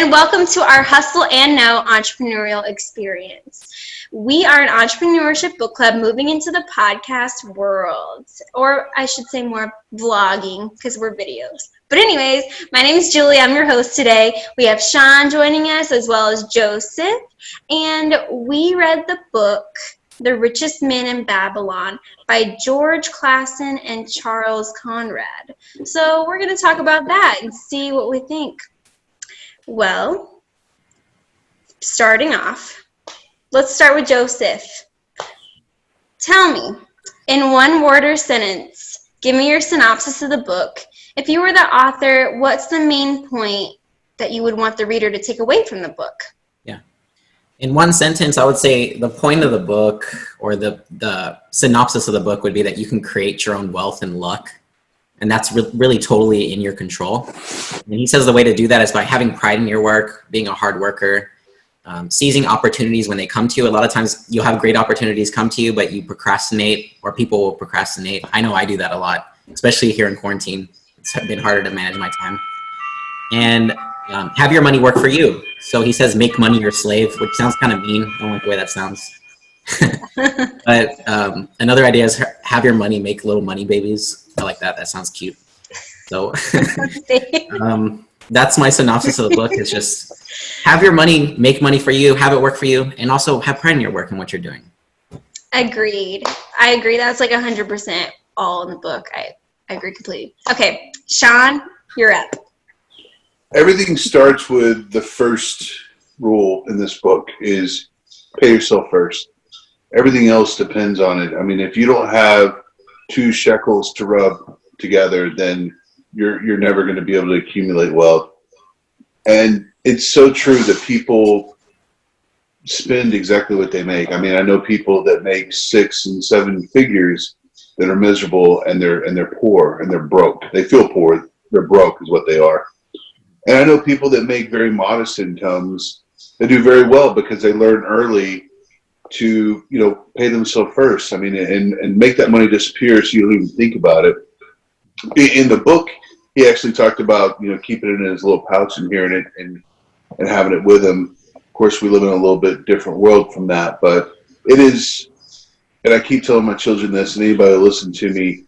and welcome to our Hustle and Know entrepreneurial experience. We are an entrepreneurship book club moving into the podcast world, or I should say more vlogging because we're videos. But anyways, my name is Julie. I'm your host today. We have Shawn joining us as well as Joseph, and we read the book The Richest Man in Babylon by George Clason and Charles Conrad. So we're going to talk about that and see what we think. Well, starting off, let's start with Joseph. Tell me, in one word or sentence, give me your synopsis of the book. If you were the author, what's the main point that you would want the reader to take away from the book? Yeah. In one sentence, I would say the point of the book or the synopsis of the book would be that you can create your own wealth and luck. And that's really totally in your control. And he says the way to do that is by having pride in your work, being a hard worker, seizing opportunities when they come to you. A lot of times you'll have great opportunities come to you, but you procrastinate, or people will procrastinate. I know I do that a lot, especially here in quarantine. It's been harder to manage my time. And have your money work for you. So he says, make money your slave, which sounds kind of mean. I don't like the way that sounds. But another idea is have your money make little money babies. I like that. That sounds cute. So that's my synopsis of the book, is just have your money make money for you, have it work for you, and also have pride in your work and what you're doing. Agreed. I agree. That's like 100% all in the book. I agree completely. Okay, Shawn, you're up. Everything starts with the first rule in this book is pay yourself first. Everything else depends on it. I mean, if you don't have 2 shekels to rub together, then you're never going to be able to accumulate wealth. And it's so true that people spend exactly what they make. I mean, I know people that make 6 and 7 figures that are miserable, and they're poor and they're broke. They feel poor. They're broke is what they are. And I know people that make very modest incomes that do very well because they learn early to, pay themselves first. I mean, and make that money disappear so you don't even think about it. In the book, he actually talked about, keeping it in his little pouch and hearing it and having it with him. Of course, we live in a little bit different world from that, but it is, and I keep telling my children this, and anybody that listens to me,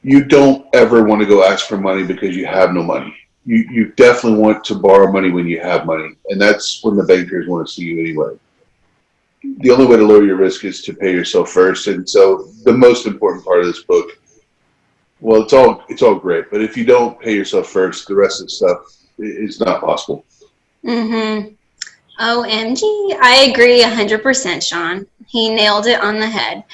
you don't ever want to go ask for money because you have no money. You definitely want to borrow money when you have money, and that's when the bankers want to see you anyway. The only way to lower your risk is to pay yourself first. And so the most important part of this book, well, it's all great, but if you don't pay yourself first, the rest of the stuff is not possible. Mm-hmm. OMG. I agree 100%, Shawn. He nailed it on the head.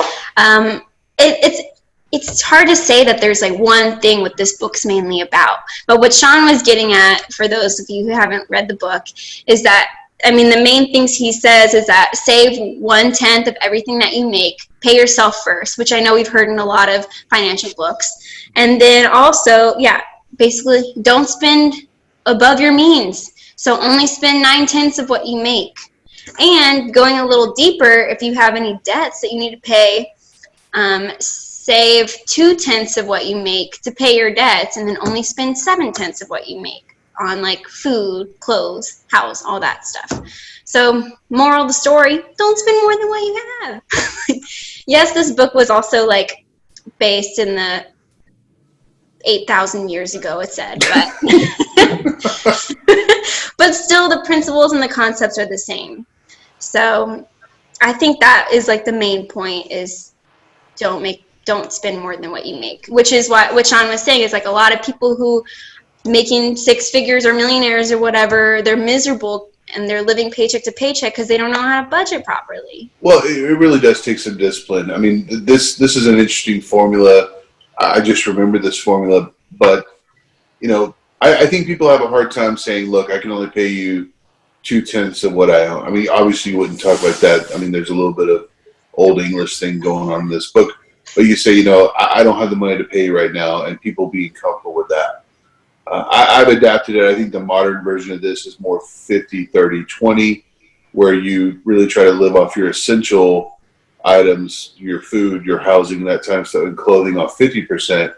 It's hard to say that there's like one thing what this book's mainly about. But what Shawn was getting at, for those of you who haven't read the book, is that, the main things he says is that save 1/10 of everything that you make, pay yourself first, which I know we've heard in a lot of financial books. And then also, basically don't spend above your means. So only spend 9/10 of what you make. And going a little deeper, if you have any debts that you need to pay, save 2/10 of what you make to pay your debts, and then only spend 7/10 of what you make on like food, clothes, house, all that stuff. So moral of the story, don't spend more than what you have. Yes, this book was also like based in the 8,000 years ago, it said, but still the principles and the concepts are the same. So I think that is like the main point, is don't spend more than what you make, which is what Shawn was saying, is like a lot of people who making 6 figures or millionaires or whatever, they're miserable and they're living paycheck to paycheck because they don't know how to budget properly. Well, it really does take some discipline. I mean, this is an interesting formula. I just remember this formula, but I think people have a hard time saying, look, I can only pay you 2/10 of what I own. I mean, obviously you wouldn't talk like that. I mean, there's a little bit of old English thing going on in this book, but you say, I don't have the money to pay you right now, and people being comfortable with that. I've adapted it. I think the modern version of this is more 50, 30, 20, where you really try to live off your essential items, your food, your housing, that type of stuff, and clothing off 50%.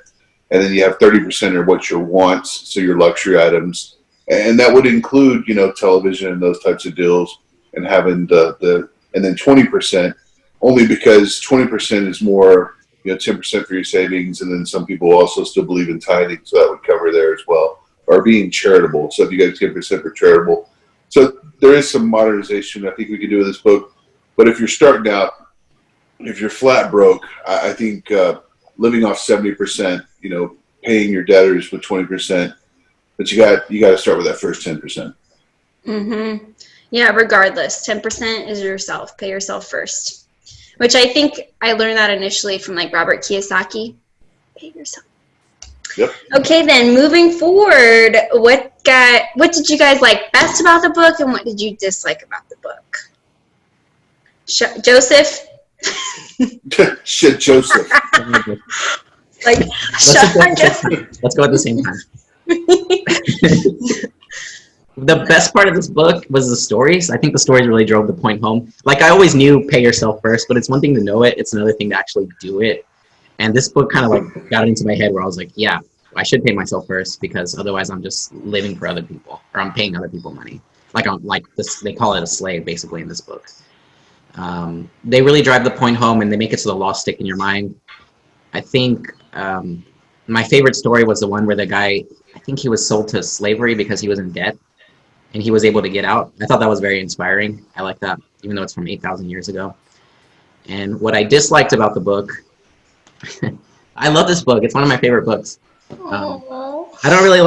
And then you have 30% are what your wants, so your luxury items. And that would include, television and those types of deals, and having and then 20%, only because 20% is more, 10% for your savings. And then some people also still believe in tithing. So that would cover there as well, or being charitable. So if you got 10% for charitable. So there is some modernization I think we can do with this book. But if you're starting out, if you're flat broke, I think living off 70%, paying your debtors with 20%, but you got to start with that first 10%. Mm-hmm. Yeah, regardless, 10% is yourself. Pay yourself first, which I think I learned that initially from like Robert Kiyosaki. Pay yourself. Yep. Okay, then moving forward, what did you guys like best about the book, and what did you dislike about the book? Joseph? Shit, Joseph. Like, let's go at the same time. The best part of this book was the stories. I think the stories really drove the point home. Like, I always knew pay yourself first, but it's one thing to know it. It's another thing to actually do it. And this book kind of like got into my head where I was like, yeah, I should pay myself first, because otherwise I'm just living for other people, or I'm paying other people money. Like, I'm like this, they call it a slave basically in this book. They really drive the point home, and they make it so the law stick in your mind. I think my favorite story was the one where the guy, I think he was sold to slavery because he was in debt, and he was able to get out. I thought that was very inspiring. I like that, even though it's from 8,000 years ago. And what I disliked about the book, I love this book. It's one of my favorite books. I don't really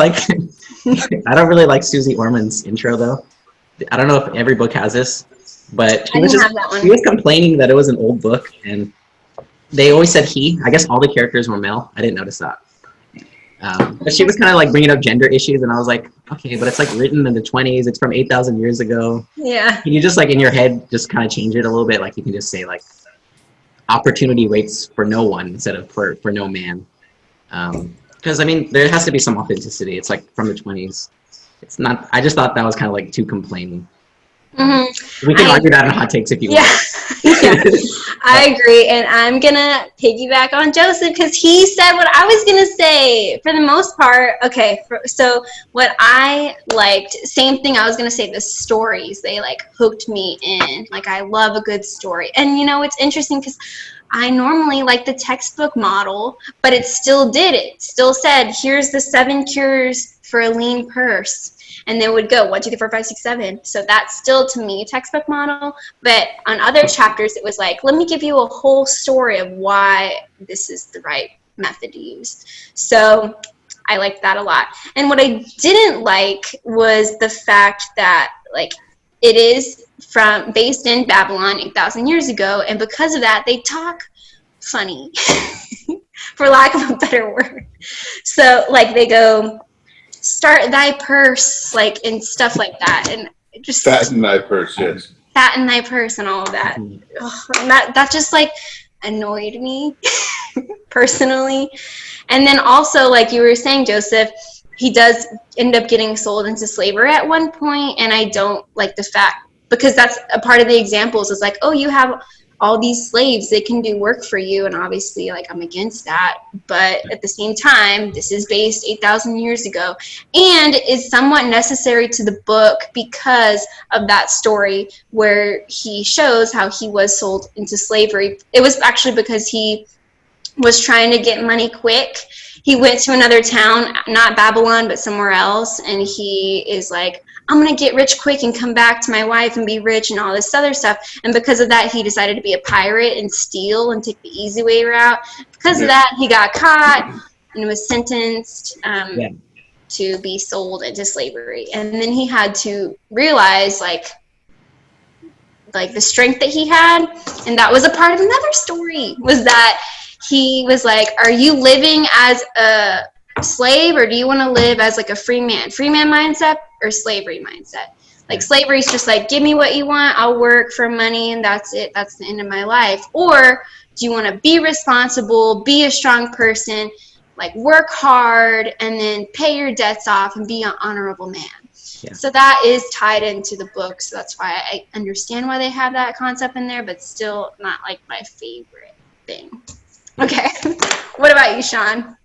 like Susie Orman's intro though. I don't know if every book has this, but she was complaining that it was an old book, and they always said he. I guess all the characters were male. I didn't notice that. But she was kind of like bringing up gender issues, and I was like, okay, but it's like written in the 20s. It's from 8,000 years ago. Yeah. Can you just like in your head just kind of change it a little bit? Like, you can just say like, opportunity waits for no one instead of for no man. Because I mean, there has to be some authenticity. It's like from the 20s. It's not. I just thought that was kind of like too complaining. We can argue that in hot takes if you want. Yeah, I agree, and I'm gonna piggyback on Joseph because he said what I was gonna say for the most part. Okay, so what I liked, same thing. I was gonna say the stories. They like hooked me in. Like, I love a good story, and it's interesting because I normally like the textbook model, but it still did. It still said, here's the 7 cures for a lean purse. And then would go 1, 2, 3, 4, 5, 6, 7. So that's still, to me, textbook model. But on other chapters, it was like, let me give you a whole story of why this is the right method to use. So I liked that a lot. And what I didn't like was the fact that, like, it is based in Babylon 8,000 years ago, and because of that, they talk funny, for lack of a better word. So, like, they go, start thy purse, like, and stuff like that, and just fatten thy purse, yes. Fatten thy purse and all of that. And that just like annoyed me personally. And then also, like you were saying, Joseph, he does end up getting sold into slavery at one point, and I don't like the fact, because that's a part of the examples is like, oh, you have all these slaves, they can do work for you, and obviously, like, I'm against that, but at the same time, this is based 8,000 years ago, and is somewhat necessary to the book because of that story where he shows how he was sold into slavery. It was actually because he was trying to get money quick. He went to another town, not Babylon, but somewhere else, and he is like, I'm going to get rich quick and come back to my wife and be rich and all this other stuff. And because of that, he decided to be a pirate and steal and take the easy way route. Because of that, he got caught and was sentenced to be sold into slavery. And then he had to realize, like the strength that he had. And that was a part of another story, was that he was like, are you living as a slave, or do you want to live as like a free man mindset or slavery mindset? Like, slavery is just like, give me what you want, I'll work for money, and that's it, that's the end of my life. Or do you want to be responsible, be a strong person, like work hard, and then pay your debts off and be an honorable man? So that is tied into the book, so that's why I understand why they have that concept in there, but still not like my favorite thing. Okay. What about you, Shawn?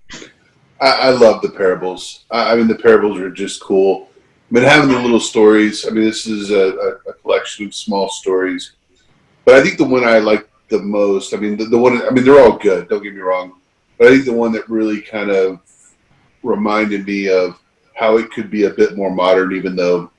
I love the parables. I mean, the parables are just cool. been having the little stories. I mean, this is a collection of small stories, but I think the one I like the most, I mean, the one, I mean, they're all good, don't get me wrong, but I think the one that really kind of reminded me of how it could be a bit more modern, even though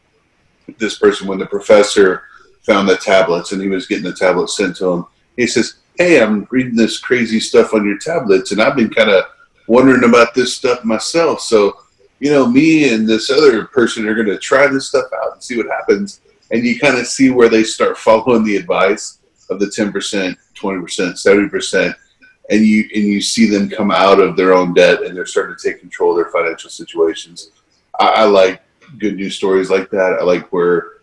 this person, when the professor found the tablets and he was getting the tablets sent to him, he says, hey, I'm reading this crazy stuff on your tablets, and I've been kind of wondering about this stuff myself. So, you know, me and this other person are going to try this stuff out and see what happens. And you kind of see where they start following the advice of the 10%, 20%, 70%, and you see them come out of their own debt, and they're starting to take control of their financial situations. I like good news stories like that. I like where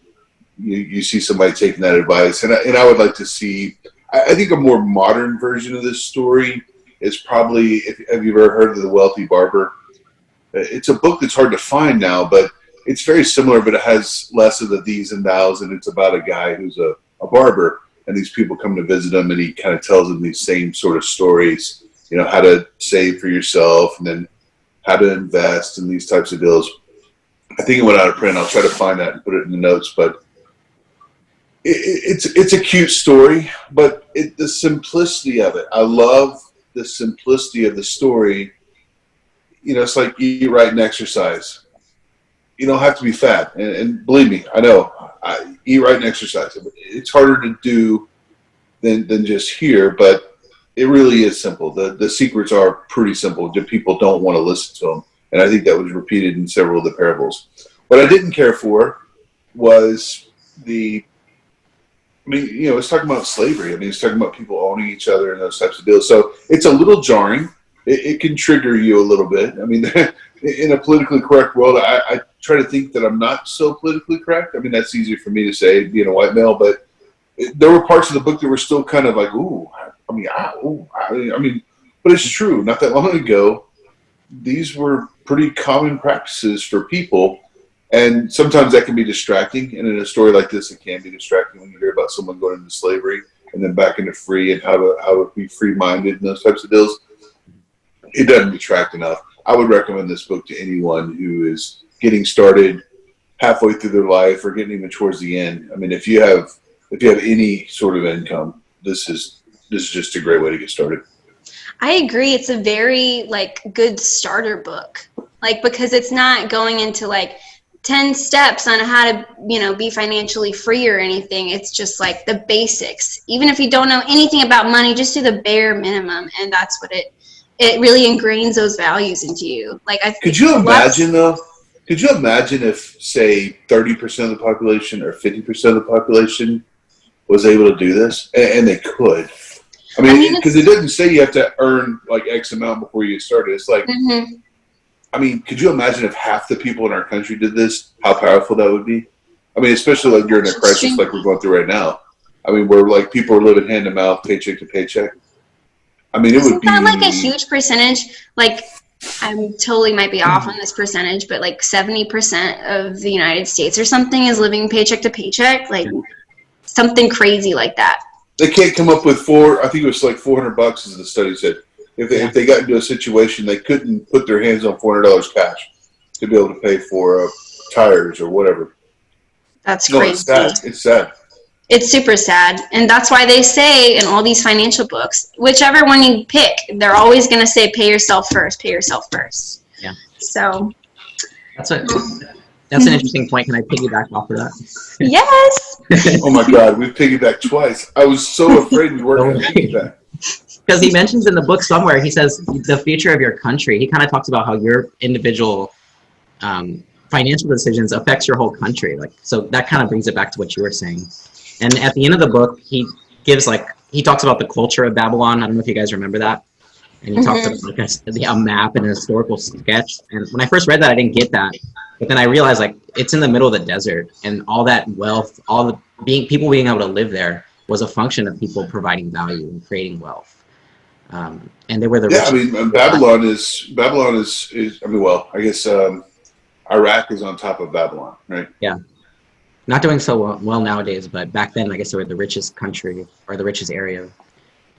you see somebody taking that advice, and I would like to see. I think a more modern version of this story is probably, have you ever heard of The Wealthy Barber? It's a book that's hard to find now, but it's very similar, but it has less of the these and thous, and it's about a guy who's a barber, and these people come to visit him, and he kind of tells them these same sort of stories, you know, how to save for yourself, and then how to invest, and these types of deals. I think it went out of print. I'll try to find that and put it in the notes, but it's a cute story, but the simplicity of it. I love the simplicity of the story. You know, it's like eat right and exercise. You don't have to be fat, and believe me, I know. Eat right and exercise. It's harder to do than just hear, but it really is simple. The secrets are pretty simple. People don't want to listen to them, and I think that was repeated in several of the parables. What I didn't care for was I mean, you know, it's talking about slavery. I mean, it's talking about people owning each other and those types of deals. So it's a little jarring. It can trigger you a little bit. I mean, in a politically correct world, I try to think that I'm not so politically correct. I mean, that's easier for me to say, being a white male, but there were parts of the book that were still kind of like, I mean, but it's true. Not that long ago, these were pretty common practices for people. And sometimes that can be distracting. And in a story like this, it can be distracting when you hear about someone going into slavery and then back into free, and how to be free-minded and those types of deals. It doesn't detract enough. I would recommend this book to anyone who is getting started halfway through their life or getting even towards the end. I mean, if you have any sort of income, this is just a great way to get started. I agree. It's a very good starter book, because it's not going into 10 steps on how to, be financially free or anything. It's just the basics. Even if you don't know anything about money, just do the bare minimum. And that's what it really ingrains those values into you. Could you imagine if, say, 30% of the population or 50% of the population was able to do this? And they could. I mean, because it doesn't say you have to earn X amount before you get started. It's mm-hmm. I mean, could you imagine if half the people in our country did this, how powerful that would be? I mean, especially during a crisis like we're going through right now. I mean, where people are living hand to mouth, paycheck to paycheck. I mean, it would be. Isn't that a huge percentage? I totally might be off on this percentage, but 70% of the United States or something is living paycheck to paycheck. Something crazy like that. They can't come up with I think it was $400, as the study said. If they got into a situation, they couldn't put their hands on $400 cash to be able to pay for tires or whatever. That's crazy. It's sad. It's sad. It's super sad. And that's why they say in all these financial books, whichever one you pick, they're always going to say pay yourself first, pay yourself first. Yeah. So. That's an interesting point. Can I piggyback off of that? Yes. Oh my God, we piggybacked twice. I was so afraid we weren't going to piggyback. Because he mentions in the book somewhere, he says the future of your country. He kind of talks about how your individual financial decisions affects your whole country. So that kind of brings it back to what you were saying. And at the end of the book, he gives he talks about the culture of Babylon. I don't know if you guys remember that. And he talks about a map and a historical sketch. And when I first read that, I didn't get that. But then I realized it's in the middle of the desert, and all that wealth, people being able to live there was a function of people providing value and creating wealth. And they were the richest. I mean, Babylon is. I mean, well, I guess Iraq is on top of Babylon, right? Yeah, not doing so well nowadays, but back then, I guess they were the richest country or the richest area,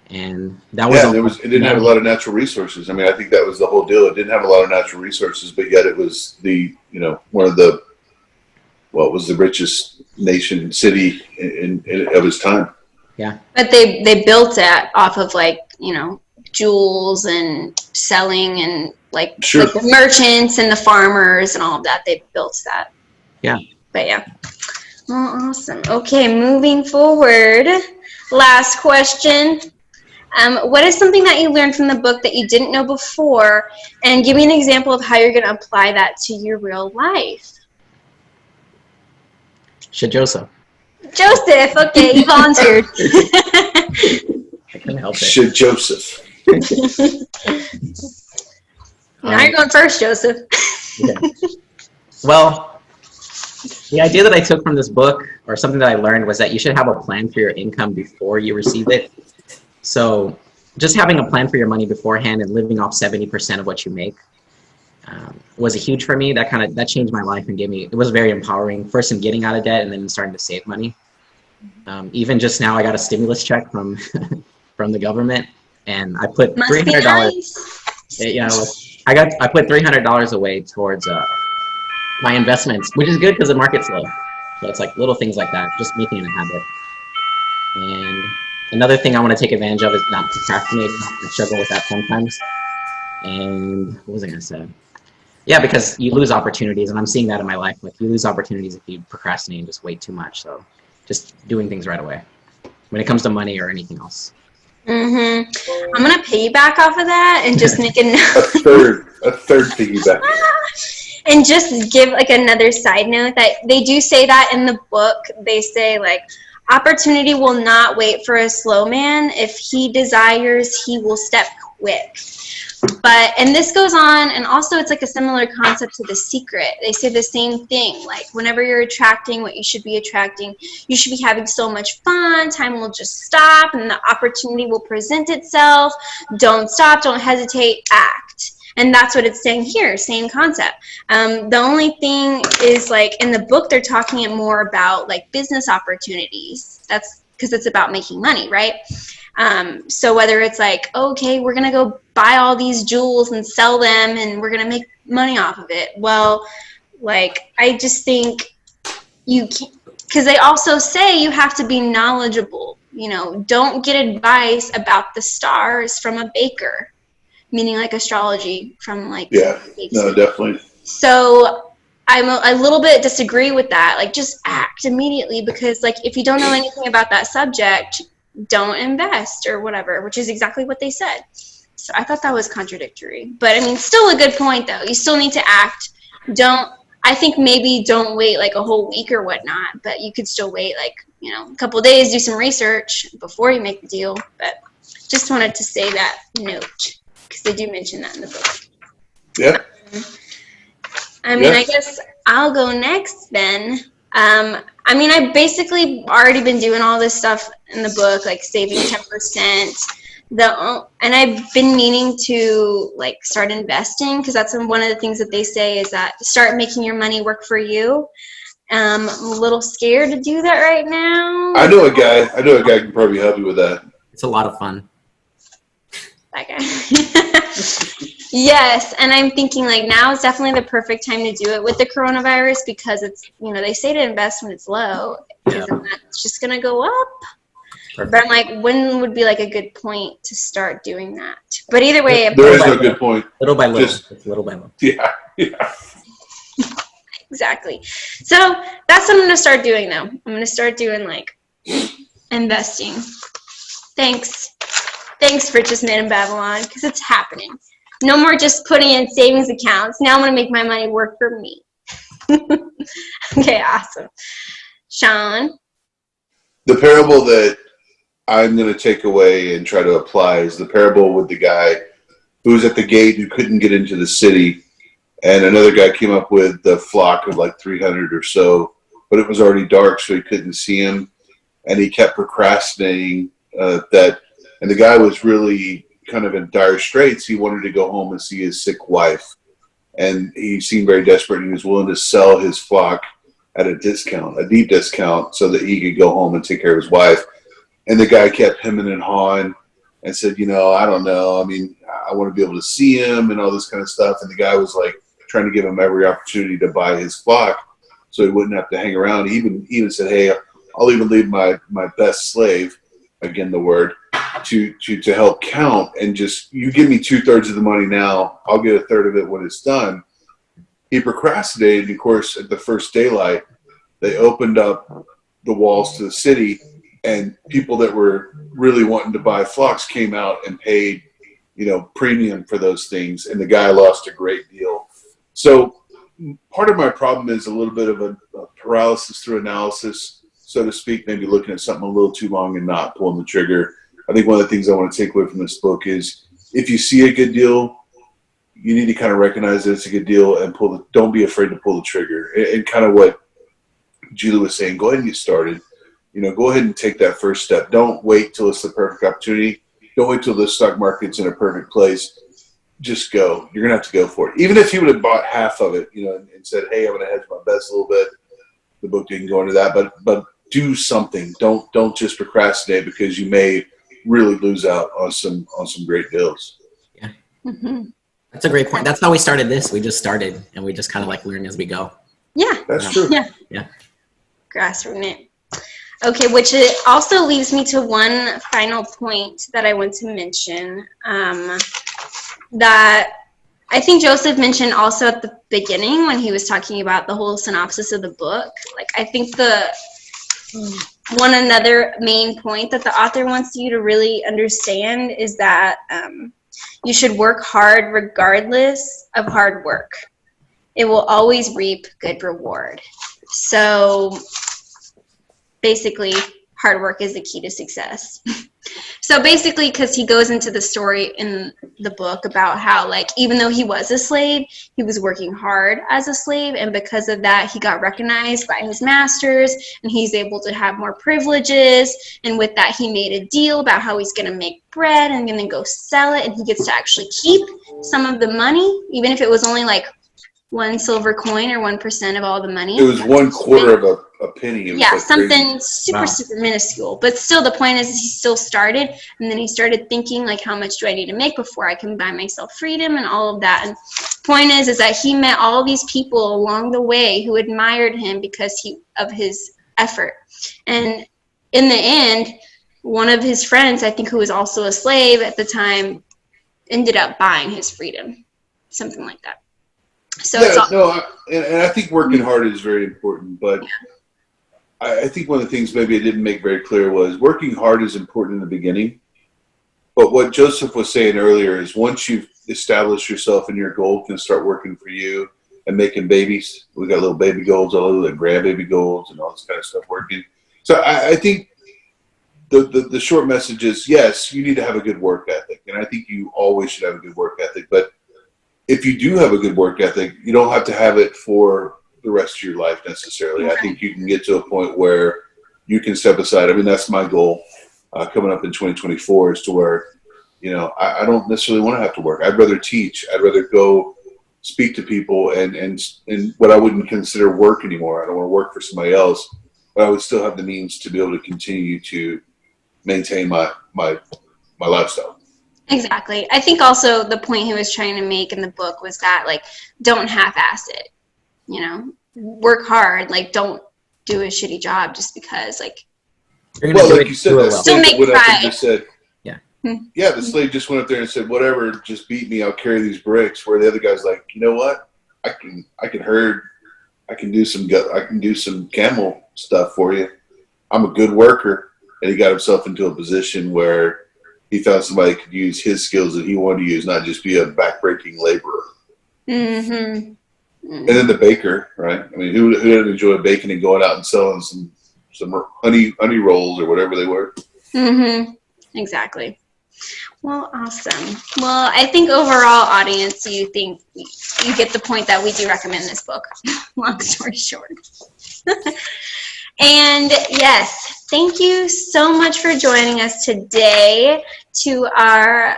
and that was. It didn't have a lot of natural resources. I mean, I think that was the whole deal. It didn't have a lot of natural resources, but yet it was one of the what was the richest city of his time. Yeah. But they built it off of like, you know, jewels and selling and like, Sure. like the merchants and the farmers and all of that. They built that. Yeah. But yeah. Well, awesome. Okay, moving forward. Last question. What is something that you learned from the book that you didn't know before? And give me an example of how you're going to apply that to your real life. Joseph. Joseph, okay, you volunteered. I couldn't help it. Joseph. Now you're going first, Joseph. Okay. Well, the idea that I took from this book, or something that I learned, was that you should have a plan for your income before you receive it. So just having a plan for your money beforehand and living off 70% of what you make was a huge for me. That changed my life and it was very empowering. First in getting out of debt and then starting to save money. Even just now, I got a stimulus check from from the government, and I put $300. Nice. You know, I put $300 away towards my investments, which is good because the market's low. So it's like little things like that, just making it a habit. And another thing I want to take advantage of is not procrastinating. I struggle with that sometimes. And what was I going to say? Yeah, because you lose opportunities, and I'm seeing that in my life. Like, you lose opportunities if you procrastinate and just wait too much. So just doing things right away when it comes to money or anything else. Mm-hmm. I'm going to piggyback off of that and just make a third piggyback. And just give like another side note that they do say that in the book. They say like, opportunity will not wait for a slow man. If he desires, he will step quick. And this goes on, and also it's like a similar concept to The Secret. They say the same thing. Like, whenever you're attracting what you should be attracting, you should be having so much fun. Time will just stop, and the opportunity will present itself. Don't stop. Don't hesitate. Act. And that's what it's saying here, same concept. The only thing is, like, in the book, they're talking it more about, like, business opportunities. That's because it's about making money, right? So whether it's like, okay, we're going to go buy all these jewels and sell them, and we're going to make money off of it. Well, like, I just think you can't, because they also say you have to be knowledgeable. You know, don't get advice about the stars from a baker. Meaning like astrology from like. Yeah, no, definitely. So I little bit disagree with that. Like, just act immediately, because like if you don't know anything about that subject, don't invest or whatever, which is exactly what they said. So I thought that was contradictory. But I mean, still a good point though. You still need to act. I think maybe don't wait like a whole week or whatnot, but you could still wait like, you know, a couple of days, do some research before you make the deal. But just wanted to say that note, because they do mention that in the book. Yeah. I mean, I guess I'll go next then. I mean, I've basically already been doing all this stuff in the book, like saving 10%. And I've been meaning to like start investing, because that's one of the things that they say is that start making your money work for you. I'm a little scared to do that right now. I know a guy who can probably help you with that. It's a lot of fun. That guy. Yes, and I'm thinking like now is definitely the perfect time to do it with the coronavirus, because it's, you know, they say to invest when it's low, because then that's just gonna go up. Perfect. But I'm like, when would be like a good point to start doing that? But either way, there is no good point. Little by little, just little by little. Yeah. Exactly. So that's what I'm gonna start doing though. I'm gonna start doing like investing. Thanks, Richest Man in Babylon, because it's happening. No more just putting in savings accounts. Now I'm going to make my money work for me. Okay, awesome. Shawn? The parable that I'm going to take away and try to apply is the parable with the guy who was at the gate who couldn't get into the city. And another guy came up with the flock of like 300 or so, but it was already dark, so he couldn't see him. And he kept procrastinating that. And the guy was really kind of in dire straits. He wanted to go home and see his sick wife, and he seemed very desperate, and he was willing to sell his flock at a discount, a deep discount, so that he could go home and take care of his wife. And the guy kept hemming and hawing and said, you know, I don't know, I mean, I want to be able to see him and all this kind of stuff. And the guy was like trying to give him every opportunity to buy his flock. so he wouldn't have to hang around. He even said, hey, I'll even leave my best slave, again the word, to help count, and just, you give me 2/3 of the money now, I'll get 1/3 of it when it's done. He procrastinated, and of course, at the first daylight, they opened up the walls to the city, and people that were really wanting to buy flocks came out and paid, premium for those things, and the guy lost a great deal. So part of my problem is a little bit of a paralysis through analysis, so to speak, maybe looking at something a little too long and not pulling the trigger. I think one of the things I want to take away from this book is, if you see a good deal, you need to kind of recognize that it's a good deal and don't be afraid to pull the trigger. And kind of what Julie was saying, go ahead and get started. Go ahead and take that first step. Don't wait till it's the perfect opportunity. Don't wait till the stock market's in a perfect place. Just go. You're going to have to go for it. Even if you would have bought half of it, and said, hey, I'm going to hedge my bets a little bit. The book didn't go into that, but do something. Don't just procrastinate, because you may really lose out on some great deals. Yeah. Mm-hmm. That's a great point. That's how we started this. We just started, and we just kind of learn as we go. Yeah. That's true. Yeah. Grassroots it. Okay, which also leads me to one final point that I want to mention, that I think Joseph mentioned also at the beginning when he was talking about the whole synopsis of the book. I think another main point that the author wants you to really understand is that you should work hard regardless of hard work. It will always reap good reward. So basically, hard work is the key to success. So basically, because he goes into the story in the book about how, even though he was a slave, he was working hard as a slave, and because of that, he got recognized by his masters, and he's able to have more privileges, and with that, he made a deal about how he's going to make bread and going to go sell it, and he gets to actually keep some of the money, even if it was only 1 silver coin or 1% of all the money. It was 1/4 of a penny. Yeah, something super minuscule. But still, the point is he still started, and then he started thinking, how much do I need to make before I can buy myself freedom and all of that. And point is that he met all these people along the way who admired him because of his effort. And in the end, one of his friends, I think, who was also a slave at the time, ended up buying his freedom, something like that. So and I think working hard is very important, but I think one of the things maybe I didn't make very clear was working hard is important in the beginning. But what Joseph was saying earlier is, once you've established yourself and your goal can start working for you and making babies. We got little baby goals, all little grandbaby goals, and all this kind of stuff working. So I think the short message is, yes, you need to have a good work ethic, and I think you always should have a good work ethic. But if you do have a good work ethic, you don't have to have it for the rest of your life necessarily. Okay. I think you can get to a point where you can step aside. I mean, that's my goal coming up in 2024, is to where, I don't necessarily want to have to work. I'd rather teach. I'd rather go speak to people and what I wouldn't consider work anymore. I don't want to work for somebody else, but I would still have the means to be able to continue to maintain my lifestyle. Exactly. I think also the point he was trying to make in the book was that, don't half-ass it, work hard. Don't do a shitty job just because, well, like you said, that still slave make went up and pride. just said, yeah, the slave just went up there and said, whatever, just beat me, I'll carry these bricks. Where the other guy's like, you know what? I can herd, I can do some camel stuff for you. I'm a good worker. And he got himself into a position where he found somebody could use his skills that he wanted to use, not just be a backbreaking laborer. Mm-hmm. Mm-hmm. And then the baker, right? I mean, who didn't enjoy baking and going out and selling some honey rolls or whatever they were? Mm-hmm. Exactly. Well, awesome. Well, I think overall, audience, you get the point that we do recommend this book. Long story short. And yes, thank you so much for joining us today to our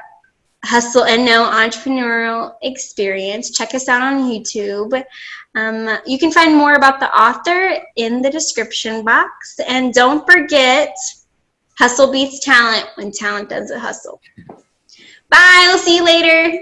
Hustle and Know entrepreneurial experience. Check us out on YouTube. You can find more about the author in the description box. And don't forget, hustle beats talent when talent doesn't hustle. Bye. We'll see you later.